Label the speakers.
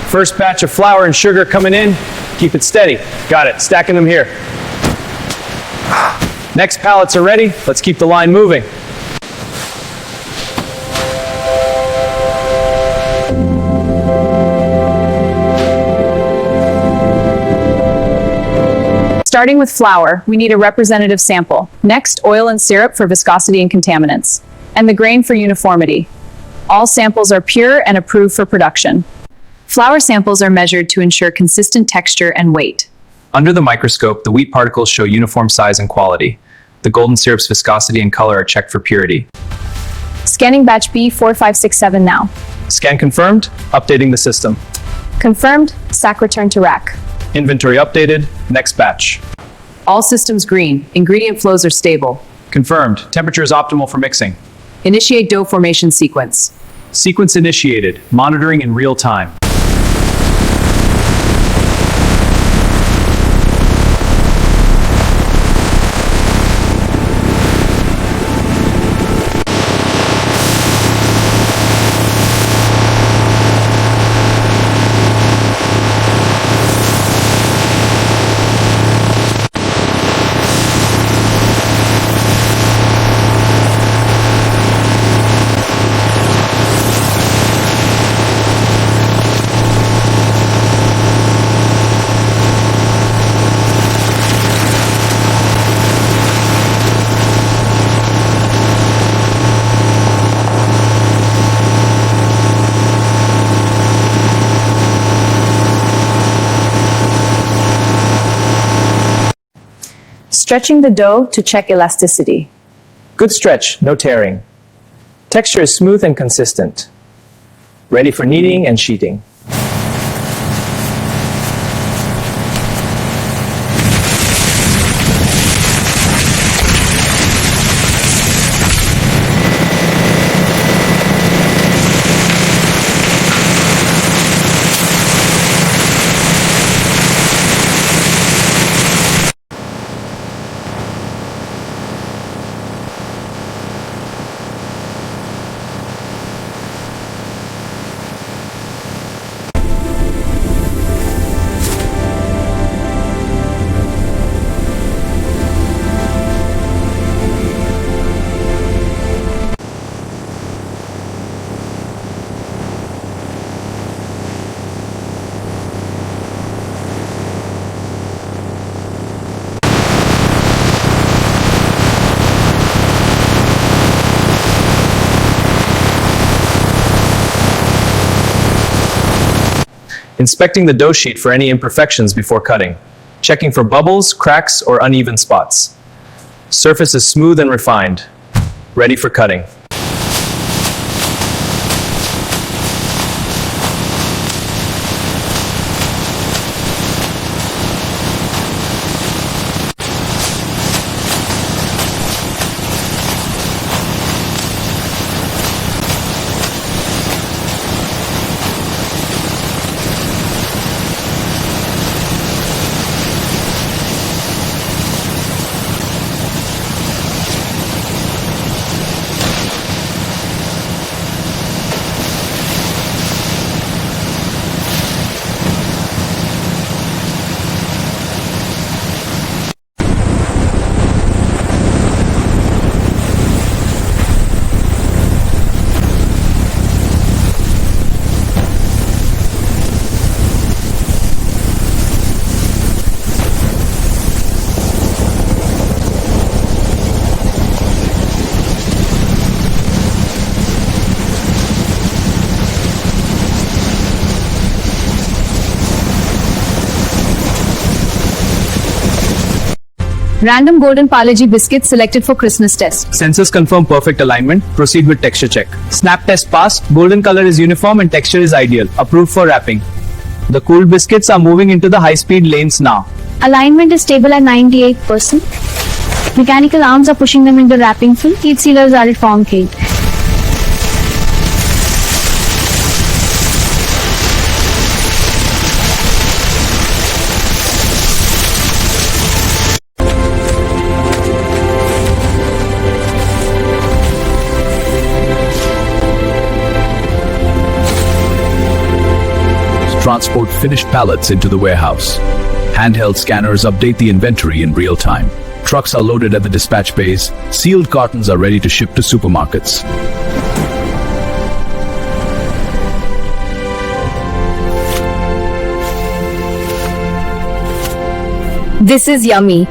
Speaker 1: First batch of flour and sugar coming in. Keep it steady. Got it. Stacking them here. Next pallets are ready. Let's keep the line moving.
Speaker 2: Starting with flour, we need a representative sample. Next, oil and syrup for viscosity and contaminants. And the grain for uniformity. All samples are pure and approved for production. Flour samples are measured to ensure consistent texture and weight.
Speaker 1: Under the microscope, the wheat particles show uniform size and quality. The golden syrup's viscosity and color are checked for purity.
Speaker 2: Scanning batch B4567 now.
Speaker 1: Scan confirmed. Updating the system.
Speaker 2: Confirmed. Sack returned to rack.
Speaker 1: Inventory updated. Next batch.
Speaker 2: All systems green. Ingredient flows are stable.
Speaker 1: Confirmed. Temperature is optimal for mixing.
Speaker 2: Initiate dough formation sequence.
Speaker 1: Sequence initiated. Monitoring in real time.
Speaker 2: Stretching the dough to check elasticity.
Speaker 1: Good stretch, no tearing. Texture is smooth and consistent. Ready for kneading and sheeting. Inspecting the dough sheet for any imperfections before cutting. Checking for bubbles, cracks, or uneven spots. Surface is smooth and refined. Ready for cutting.
Speaker 2: Random golden Parle-G biscuits selected for Christmas test.
Speaker 1: Sensors confirm perfect alignment. Proceed with texture check. Snap test passed. Golden color is uniform and texture is ideal. Approved for wrapping. The cooled biscuits are moving into the high-speed lanes now.
Speaker 3: Alignment is stable at 98%. Mechanical arms are pushing them into wrapping film. Heat sealers are at form cake.
Speaker 4: transport finished pallets into the warehouse. Handheld scanners update the inventory in real time. Trucks are loaded at the dispatch bays. Sealed cartons are ready to ship to supermarkets.
Speaker 5: This is yummy.